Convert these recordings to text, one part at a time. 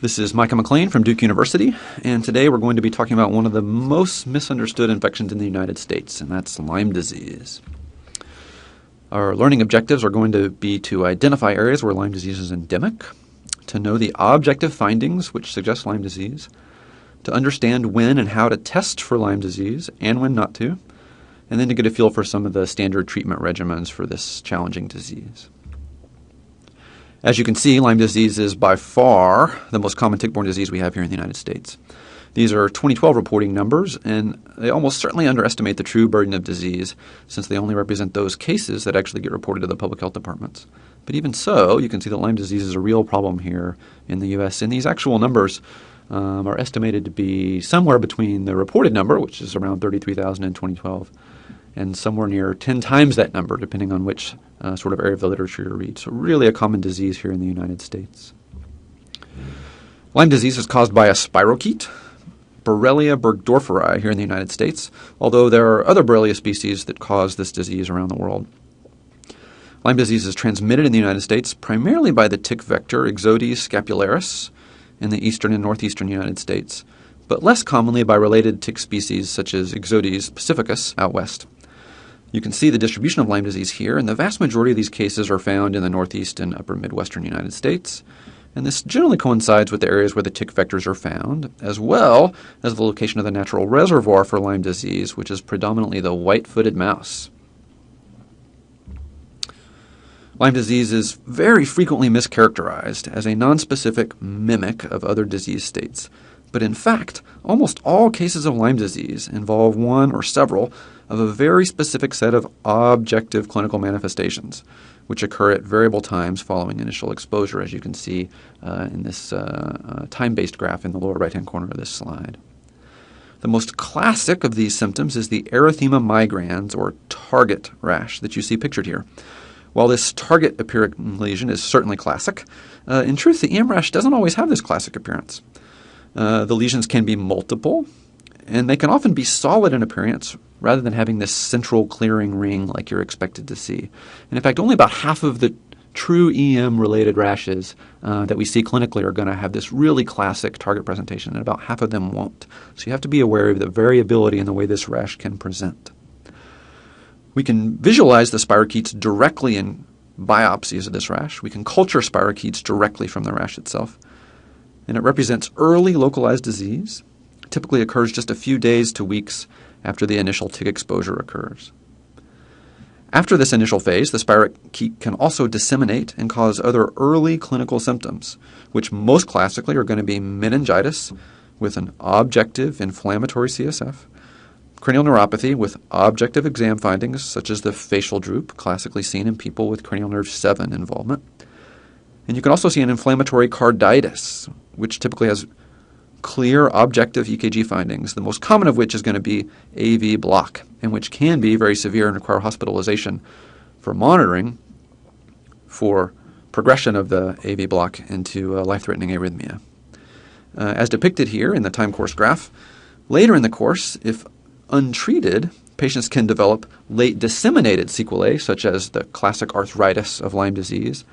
This is Micah McLean from Duke University, and today we're going to be talking about one of the most misunderstood infections in the United States, and that's Lyme disease. Our learning objectives are going to be to identify areas where Lyme disease is endemic, to know the objective findings which suggest Lyme disease, to understand when and how to test for Lyme disease and when not to, and then to get a feel for some of the standard treatment regimens for this challenging disease. As you can see, Lyme disease is by far the most common tick-borne disease we have here in the United States. These are 2012 reporting numbers, and they almost certainly underestimate the true burden of disease since they only represent those cases that actually get reported to the public health departments. But even so, you can see that Lyme disease is a real problem here in the U.S., and these actual numbers are estimated to be somewhere between the reported number, which is around 33,000 in 2012, and somewhere near 10 times that number, depending on which sort of area of the literature you read. So really a common disease here in the United States. Lyme disease is caused by a spirochete, Borrelia burgdorferi, here in the United States, although there are other Borrelia species that cause this disease around the world. Lyme disease is transmitted in the United States primarily by the tick vector Ixodes scapularis in the eastern and northeastern United States, but less commonly by related tick species such as Ixodes pacificus out west. You can see the distribution of Lyme disease here, and the vast majority of these cases are found in the northeast and upper midwestern United States. And this generally coincides with the areas where the tick vectors are found, as well as the location of the natural reservoir for Lyme disease, which is predominantly the white-footed mouse. Lyme disease is very frequently mischaracterized as a nonspecific mimic of other disease states. But in fact, almost all cases of Lyme disease involve one or several of a very specific set of objective clinical manifestations, which occur at variable times following initial exposure, as you can see in this time-based graph in the lower right-hand corner of this slide. The most classic of these symptoms is the erythema migrans, or target rash, that you see pictured here. While this target appearing lesion is certainly classic, in truth, the EM rash doesn't always have this classic appearance. The lesions can be multiple, and they can often be solid in appearance rather than having this central clearing ring like you're expected to see. And in fact, only about half of the true EM-related rashes that we see clinically are going to have this really classic target presentation, and about half of them won't. So you have to be aware of the variability in the way this rash can present. We can visualize the spirochetes directly in biopsies of this rash. We can culture spirochetes directly from the rash itself. And it represents early localized disease. It typically occurs just a few days to weeks after the initial tick exposure occurs. After this initial phase, the spirochete can also disseminate and cause other early clinical symptoms, which most classically are going to be meningitis with an objective inflammatory CSF, cranial neuropathy with objective exam findings such as the facial droop, classically seen in people with cranial nerve 7 involvement. And you can also see an inflammatory carditis, which typically has clear objective EKG findings, the most common of which is going to be AV block, and which can be very severe and require hospitalization for monitoring for progression of the AV block into life-threatening arrhythmia. As depicted here in the time course graph, later in the course, if untreated, patients can develop late disseminated sequelae, such as the classic arthritis of Lyme disease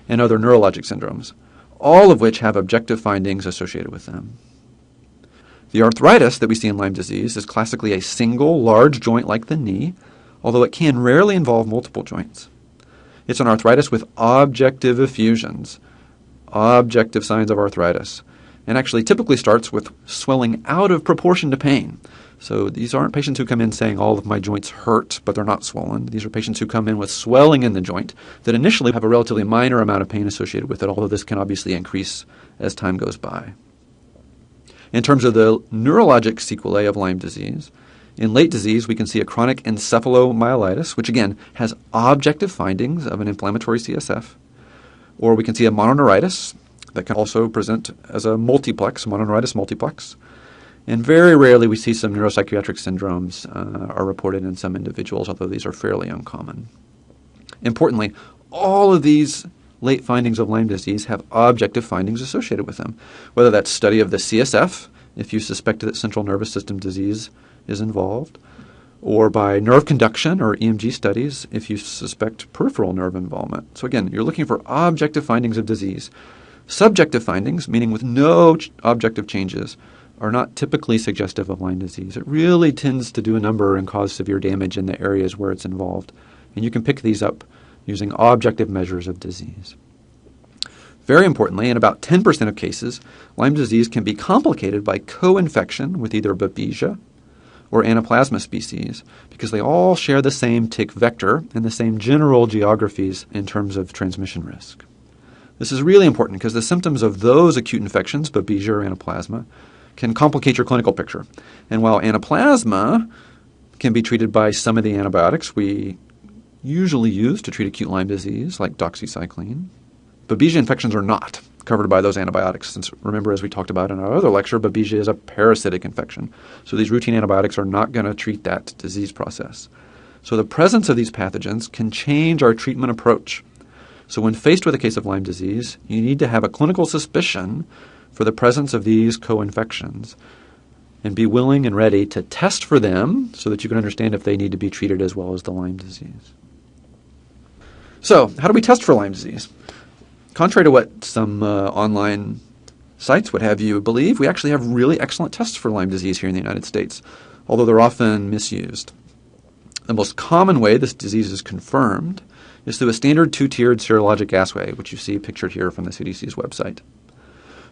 and other neurologic syndromes, all of which have objective findings associated with them. The arthritis that we see in Lyme disease is classically a single large joint like the knee, although it can rarely involve multiple joints. It's an arthritis with objective effusions, objective signs of arthritis, and actually typically starts with swelling out of proportion to pain. So these aren't patients who come in saying all of my joints hurt, but they're not swollen. These are patients who come in with swelling in the joint that initially have a relatively minor amount of pain associated with it, although this can obviously increase as time goes by. In terms of the neurologic sequelae of Lyme disease, in late disease we can see a chronic encephalomyelitis, which again has objective findings of an inflammatory CSF, or we can see a mononeuritis that can also present as a multiplex, mononeuritis multiplex. And very rarely we see some neuropsychiatric syndromes are reported in some individuals, although these are fairly uncommon. Importantly, all of these late findings of Lyme disease have objective findings associated with them, whether that's study of the CSF, if you suspect that central nervous system disease is involved, or by nerve conduction or EMG studies if you suspect peripheral nerve involvement. So again, you're looking for objective findings of disease, Subjective findings, meaning with no objective changes, are not typically suggestive of Lyme disease. It really tends to do a number and cause severe damage in the areas where it's involved. And you can pick these up using objective measures of disease. Very importantly, in about 10% of cases, Lyme disease can be complicated by co-infection with either Babesia or Anaplasma species because they all share the same tick vector and the same general geographies in terms of transmission risk. This is really important because the symptoms of those acute infections, Babesia or Anaplasma, can complicate your clinical picture. And while Anaplasma can be treated by some of the antibiotics we usually use to treat acute Lyme disease, like doxycycline, Babesia infections are not covered by those antibiotics. Since, remember, as we talked about in our other lecture, Babesia is a parasitic infection. So these routine antibiotics are not going to treat that disease process. So the presence of these pathogens can change our treatment approach. So when faced with a case of Lyme disease, you need to have a clinical suspicion for the presence of these co-infections and be willing and ready to test for them so that you can understand if they need to be treated as well as the Lyme disease. So how do we test for Lyme disease? Contrary to what some online sites would have you believe, we actually have really excellent tests for Lyme disease here in the United States, although they're often misused. The most common way this disease is confirmed is through a standard two-tiered serologic assay, which you see pictured here from the CDC's website.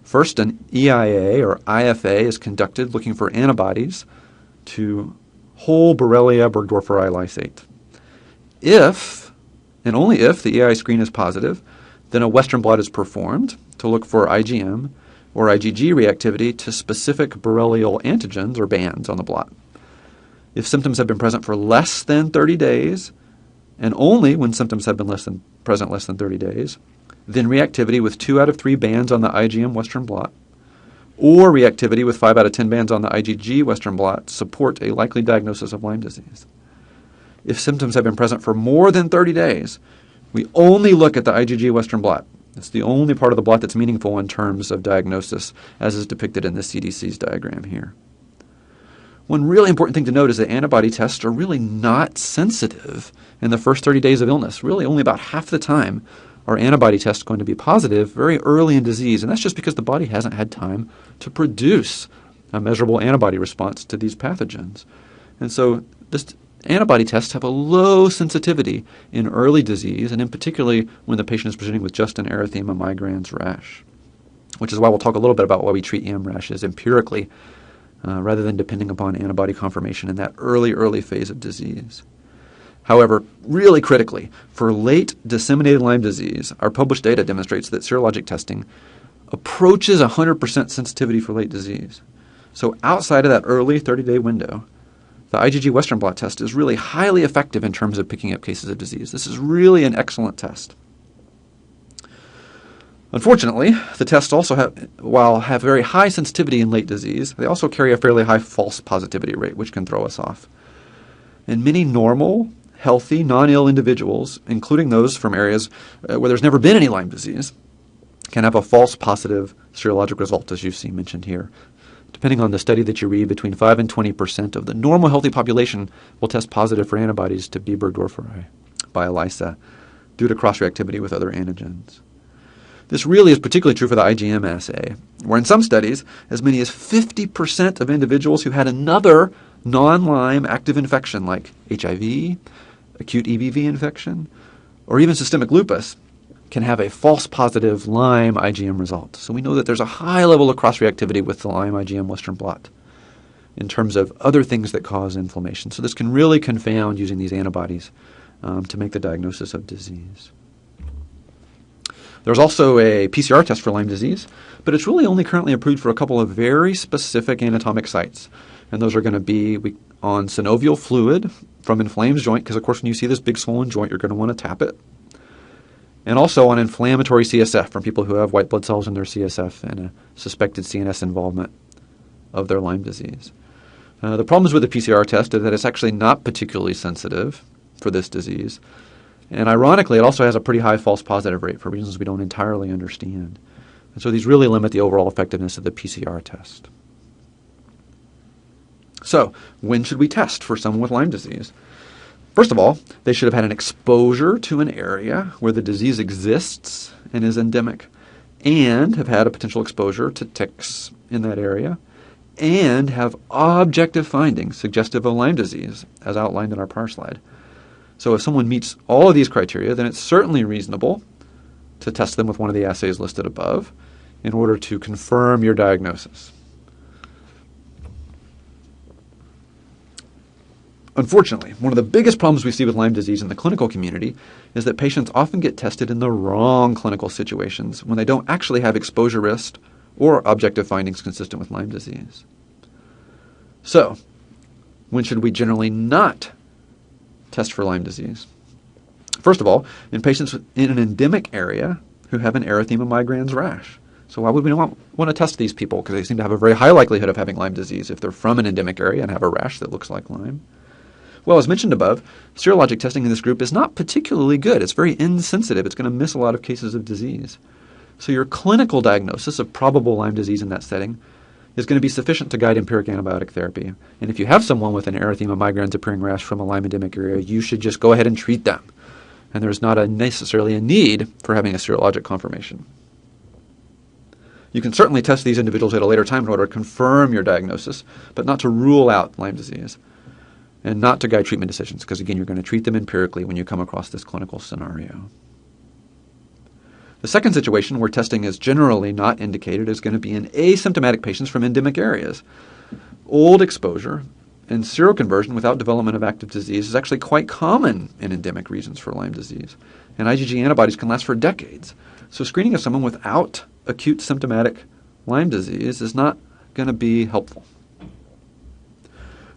First, an EIA or IFA is conducted looking for antibodies to whole Borrelia burgdorferi lysate. If, and only if, the EIA screen is positive, then a Western blot is performed to look for IgM or IgG reactivity to specific borrelial antigens or bands on the blot. If symptoms have been present for less than 30 days, and only when symptoms have been present less than 30 days, then reactivity with 2 out of 3 bands on the IgM Western blot, or reactivity with 5 out of 10 bands on the IgG Western blot support a likely diagnosis of Lyme disease. If symptoms have been present for more than 30 days, we only look at the IgG Western blot. It's the only part of the blot that's meaningful in terms of diagnosis, as is depicted in the CDC's diagram here. One really important thing to note is that antibody tests are really not sensitive in the first 30 days of illness. Really, only about half the time are antibody tests going to be positive very early in disease, and that's just because the body hasn't had time to produce a measurable antibody response to these pathogens. And so this antibody tests have a low sensitivity in early disease, and in particular when the patient is presenting with just an erythema migrans rash, which is why we'll talk a little bit about why we treat EM rashes empirically rather than depending upon antibody confirmation in that early phase of disease. However, really critically, for late disseminated Lyme disease, our published data demonstrates that serologic testing approaches 100% sensitivity for late disease. So outside of that early 30-day window, the IgG Western blot test is really highly effective in terms of picking up cases of disease. This is really an excellent test. Unfortunately, the tests also have very high sensitivity in late disease, they also carry a fairly high false positivity rate, which can throw us off. And many normal, healthy, non-ill individuals, including those from areas where there's never been any Lyme disease, can have a false positive serologic result, as you see mentioned here. Depending on the study that you read, between 5 and 20% of the normal healthy population will test positive for antibodies to B. burgdorferi by ELISA due to cross-reactivity with other antigens. This really is particularly true for the IgM assay, where in some studies, as many as 50% of individuals who had another non-Lyme active infection like HIV, acute EBV infection, or even systemic lupus can have a false positive Lyme IgM result. So we know that there's a high level of cross-reactivity with the Lyme IgM Western blot in terms of other things that cause inflammation. So this can really confound using these antibodies to make the diagnosis of disease. There's also a PCR test for Lyme disease, but it's really only currently approved for a couple of very specific anatomic sites. And those are going to be on synovial fluid from inflamed joint, because of course when you see this big swollen joint, you're going to want to tap it. And also on inflammatory CSF from people who have white blood cells in their CSF and a suspected CNS involvement of their Lyme disease. The problems with the PCR test is that it's actually not particularly sensitive for this disease. And ironically, it also has a pretty high false positive rate for reasons we don't entirely understand. And so these really limit the overall effectiveness of the PCR test. So, when should we test for someone with Lyme disease? First of all, they should have had an exposure to an area where the disease exists and is endemic, and have had a potential exposure to ticks in that area, and have objective findings suggestive of Lyme disease, as outlined in our prior slide. So if someone meets all of these criteria, then it's certainly reasonable to test them with one of the assays listed above in order to confirm your diagnosis. Unfortunately, one of the biggest problems we see with Lyme disease in the clinical community is that patients often get tested in the wrong clinical situations when they don't actually have exposure risk or objective findings consistent with Lyme disease. So, when should we generally not test for Lyme disease? First of all, in patients in an endemic area who have an erythema migrans rash. So why would we not want to test these people? Because they seem to have a very high likelihood of having Lyme disease if they're from an endemic area and have a rash that looks like Lyme. Well, as mentioned above, serologic testing in this group is not particularly good. It's very insensitive. It's going to miss a lot of cases of disease. So your clinical diagnosis of probable Lyme disease in that setting is going to be sufficient to guide empiric antibiotic therapy. And if you have someone with an erythema migrans appearing rash from a Lyme endemic area, you should just go ahead and treat them. And there's not necessarily a need for having a serologic confirmation. You can certainly test these individuals at a later time in order to confirm your diagnosis, but not to rule out Lyme disease and not to guide treatment decisions, because again, you're going to treat them empirically when you come across this clinical scenario. The second situation where testing is generally not indicated is going to be in asymptomatic patients from endemic areas. Old exposure and seroconversion without development of active disease is actually quite common in endemic regions for Lyme disease, and IgG antibodies can last for decades. So screening of someone without acute symptomatic Lyme disease is not going to be helpful.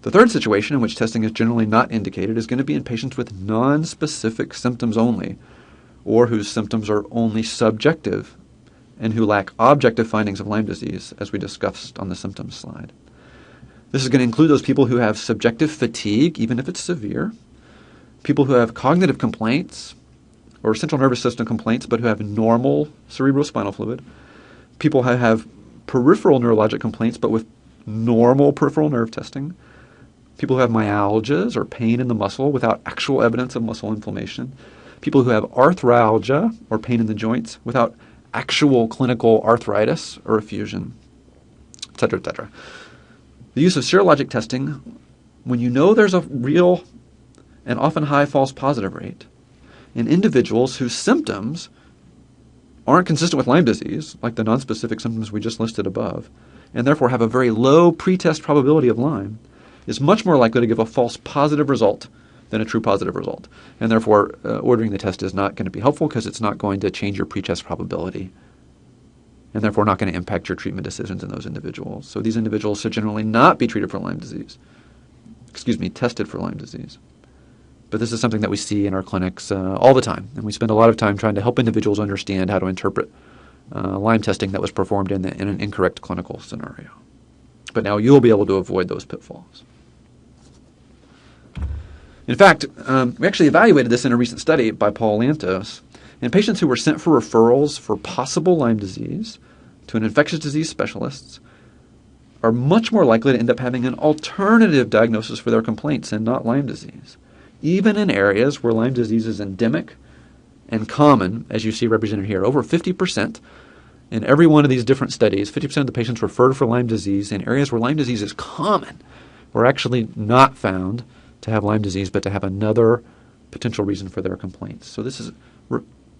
The third situation in which testing is generally not indicated is going to be in patients with non-specific symptoms only, or whose symptoms are only subjective and who lack objective findings of Lyme disease, as we discussed on the symptoms slide. This is going to include those people who have subjective fatigue, even if it's severe, people who have cognitive complaints or central nervous system complaints but who have normal cerebrospinal fluid, people who have peripheral neurologic complaints but with normal peripheral nerve testing, people who have myalgias or pain in the muscle without actual evidence of muscle inflammation, people who have arthralgia or pain in the joints without actual clinical arthritis or effusion, etc., etc. The use of serologic testing, when you know there's a real and often high false positive rate in individuals whose symptoms aren't consistent with Lyme disease, like the nonspecific symptoms we just listed above, and therefore have a very low pretest probability of Lyme, is much more likely to give a false positive result than a true positive result. And therefore, ordering the test is not going to be helpful because it's not going to change your pretest probability, and therefore not going to impact your treatment decisions in those individuals. So these individuals should generally not be treated for Lyme disease. Tested for Lyme disease. But this is something that we see in our clinics all the time, and we spend a lot of time trying to help individuals understand how to interpret Lyme testing that was performed in an incorrect clinical scenario. But now you'll be able to avoid those pitfalls. In fact, we actually evaluated this in a recent study by Paul Lantos, and patients who were sent for referrals for possible Lyme disease to an infectious disease specialist are much more likely to end up having an alternative diagnosis for their complaints and not Lyme disease, even in areas where Lyme disease is endemic and common, as you see represented here. Over 50% in every one of these different studies, 50% of the patients referred for Lyme disease in areas where Lyme disease is common were actually not found to have Lyme disease, but to have another potential reason for their complaints. So this is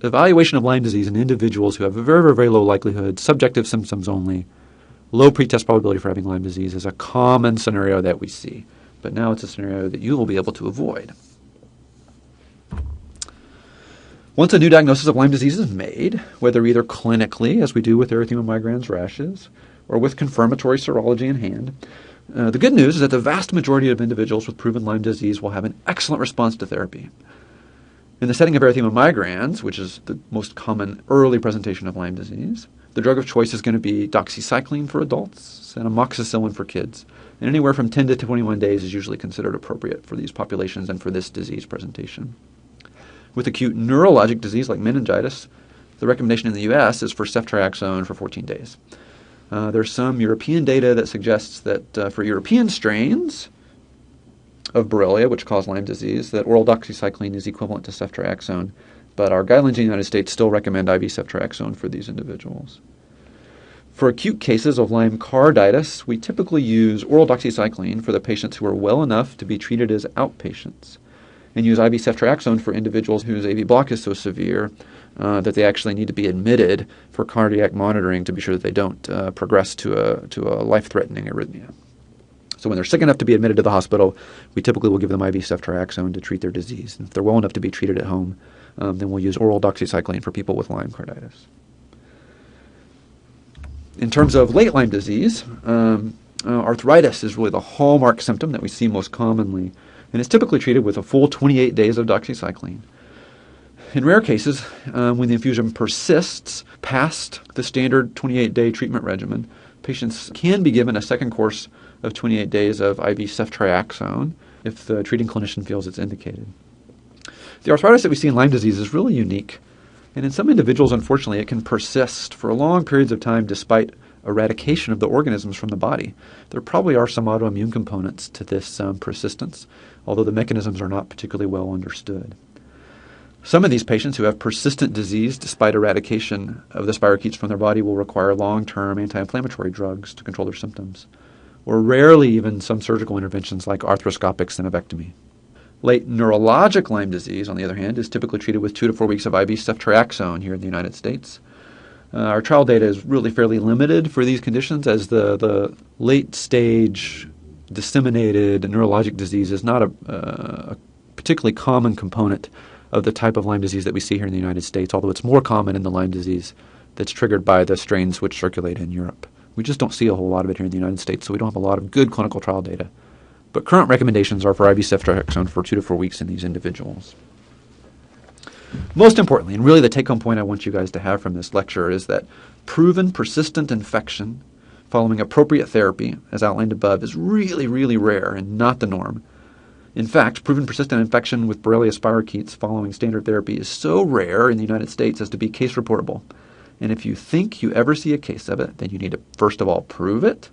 evaluation of Lyme disease in individuals who have a very, very, very low likelihood, subjective symptoms only, low pretest probability for having Lyme disease is a common scenario that we see. But now it's a scenario that you will be able to avoid. Once a new diagnosis of Lyme disease is made, whether either clinically, as we do with erythema migrans rashes, or with confirmatory serology in hand, the good news is that the vast majority of individuals with proven Lyme disease will have an excellent response to therapy. In the setting of erythema migrans, which is the most common early presentation of Lyme disease, the drug of choice is going to be doxycycline for adults and amoxicillin for kids. And anywhere from 10 to 21 days is usually considered appropriate for these populations and for this disease presentation. With acute neurologic disease like meningitis, the recommendation in the U.S. is for ceftriaxone for 14 days. There's some European data that suggests that for European strains of Borrelia, which cause Lyme disease, that oral doxycycline is equivalent to ceftriaxone but our guidelines in the United States still recommend IV ceftriaxone for these individuals. For acute cases of Lyme carditis, we typically use oral doxycycline for the patients who are well enough to be treated as outpatients, and use IV ceftriaxone for individuals whose AV block is so severe that they actually need to be admitted for cardiac monitoring to be sure that they don't progress to a life-threatening arrhythmia. So when they're sick enough to be admitted to the hospital, we typically will give them IV ceftriaxone to treat their disease. And if they're well enough to be treated at home, then we'll use oral doxycycline for people with Lyme carditis. In terms of late Lyme disease, arthritis is really the hallmark symptom that we see most commonly, and it's typically treated with a full 28 days of doxycycline. In rare cases, when the infusion persists past the standard 28-day treatment regimen, patients can be given a second course of 28 days of IV ceftriaxone if the treating clinician feels it's indicated. The arthritis that we see in Lyme disease is really unique, and in some individuals, unfortunately, it can persist for long periods of time despite eradication of the organisms from the body. There probably are some autoimmune components to this persistence, although the mechanisms are not particularly well understood. Some of these patients who have persistent disease despite eradication of the spirochetes from their body will require long-term anti-inflammatory drugs to control their symptoms, or rarely even some surgical interventions like arthroscopic synovectomy. Late neurologic Lyme disease, on the other hand, is typically treated with 2 to 4 weeks of IV ceftriaxone here in the United States. Our trial data is really fairly limited for these conditions, as the late-stage disseminated neurologic disease is not a particularly common component of the type of Lyme disease that we see here in the United States, although it's more common in the Lyme disease that's triggered by the strains which circulate in Europe. We just don't see a whole lot of it here in the United States, so we don't have a lot of good clinical trial data. But current recommendations are for IV ceftriaxone for 2 to 4 weeks in these individuals. Most importantly, and really the take-home point I want you guys to have from this lecture, is that proven persistent infection following appropriate therapy, as outlined above, is really, really rare and not the norm. In fact, proven persistent infection with Borrelia spirochetes following standard therapy is so rare in the United States as to be case reportable. And if you think you ever see a case of it, then you need to first of all prove it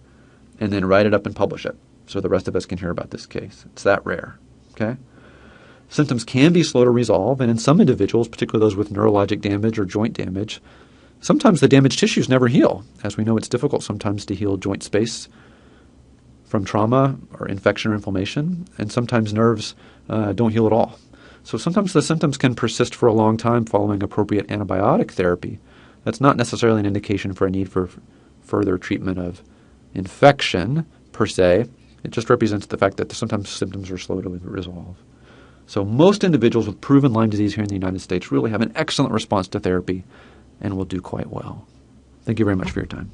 and then write it up and publish it so the rest of us can hear about this case. It's that rare. Okay? Symptoms can be slow to resolve, and in some individuals, particularly those with neurologic damage or joint damage, sometimes the damaged tissues never heal. As we know, it's difficult sometimes to heal joint space from trauma or infection or inflammation, and sometimes nerves don't heal at all. So sometimes the symptoms can persist for a long time following appropriate antibiotic therapy. That's not necessarily an indication for a need for further treatment of infection per se. It just represents the fact that sometimes symptoms are slow to resolve. So most individuals with proven Lyme disease here in the United States really have an excellent response to therapy and will do quite well. Thank you very much for your time.